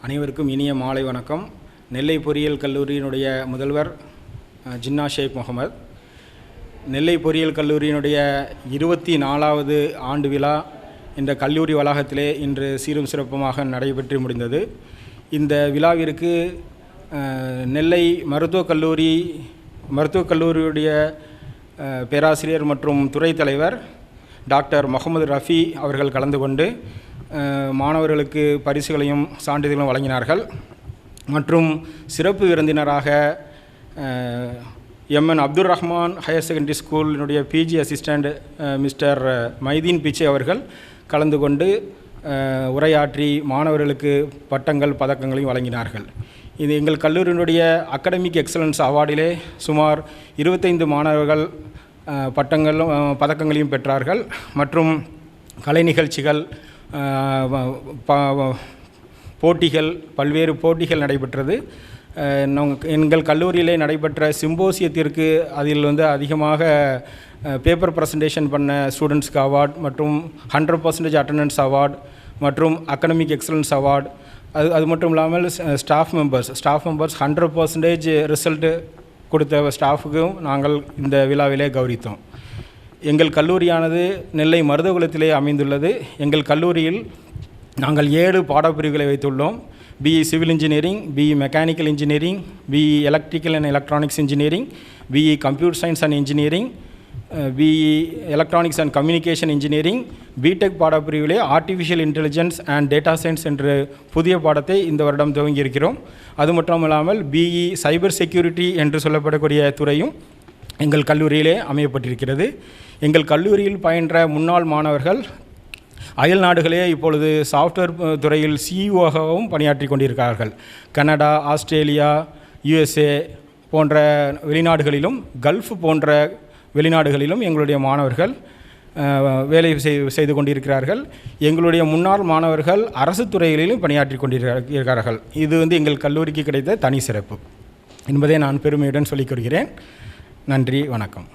அனைவருக்கும் இனிய மாலை வணக்கம். நெல்லை பொறியியல் கல்லூரியினுடைய முதல்வர் ஜின்னா ஷேக் முகமது. நெல்லை பொறியியல் கல்லூரியினுடைய 24வது ஆண்டு விழா இந்த கல்லூரி வளாகத்திலே இன்று சீரும் சிறப்புமாக நடைபெற்று முடிந்தது. இந்த விழாவிற்கு நெல்லை மருத்துவக் கல்லூரியுடைய பேராசிரியர் மற்றும் துறை தலைவர் டாக்டர் முகமது ரஃபி அவர்கள் கலந்து கொண்டு மாணவர்களுக்கு பரிசுகளையும் சான்றிதழ்களும் வழங்கினார்கள். மற்றும் சிறப்பு விருந்தினராக MN Abdul Rahman higher secondary ஸ்கூலினுடைய PG assistant mister Mydeen Pichai அவர்கள் கலந்து கொண்டு உரையாற்றி மாணவர்களுக்கு பட்டங்கள் பதக்கங்களையும் வழங்கினார்கள். இது எங்கள் கல்லூரியினுடைய அகாடமிக் எக்ஸலன்ஸ் அவார்டிலே சுமார் 25 மாணவர்கள் பதக்கங்களையும் பெற்றார்கள். மற்றும் கலை நிகழ்ச்சிகள், போட்டிகள், பல்வேறு போட்டிகள் நடைபெற்றது. எங்கள் கல்லூரியிலே நடைபெற்ற சிம்போசியத்திற்கு அதில் அதிகமாக பேப்பர் ப்ரெசன்டேஷன் பண்ண ஸ்டூடெண்ட்ஸ்க்கு அவார்ட் மற்றும் 100% அட்டண்டன்ஸ் அவார்ட் மற்றும் அகாடமிக் எக்ஸலன்ஸ் அவார்ட், அது மட்டும் இல்லாமல் ஸ்டாஃப் மெம்பர்ஸ் 100% ரிசல்ட்டு கொடுத்த ஸ்டாஃபுக்கும் நாங்கள் இந்த விழாவிலே கௌரவித்தோம். எங்கள் கல்லூரியானது நெல்லை மருதகுலத்திலே அமைந்துள்ளது. எங்கள் கல்லூரியில் நாங்கள் 7 பாடப்பிரிவுகளை வைத்துள்ளோம். BE civil engineering, BE mechanical engineering, BE electrical and electronics engineering, BE computer science and engineering, BE electronics and communication engineering, BTech பாடப்பிரிவிலே artificial intelligence and data science என்ற புதிய பாடத்தை இந்த வருடம் துவங்கியிருக்கிறோம். அது மட்டும் இல்லாமல் பிஇ சைபர் செக்யூரிட்டி என்று சொல்லப்படக்கூடிய துறையும் எங்கள் கல்லூரியிலே அமையப்பட்டிருக்கிறது. எங்கள் கல்லூரியில் பயின்ற முன்னாள் மாணவர்கள் அயல் நாடுகளே இப்பொழுது சாஃப்ட்வேர் துறையில் சிஇஓவாகவும் பணியாற்றி கொண்டிருக்கிறார்கள். கனடா, ஆஸ்திரேலியா, யுஎஸ்ஏ போன்ற வெளிநாடுகளிலும், கல்ஃப் போன்ற வெளிநாடுகளிலும் எங்களுடைய மாணவர்கள் வேலை செய்து கொண்டிருக்கிறார்கள். எங்களுடைய முன்னாள் மாணவர்கள் அரசு துறைகளிலும் பணியாற்றி கொண்டிருக்கிறார்கள். இது எங்கள் கல்லூரிக்கு கிடைத்த தனி சிறப்பு என்பதை நான் பெருமையுடன் சொல்லிக் கொள்கிறேன். நன்றி, வணக்கம்.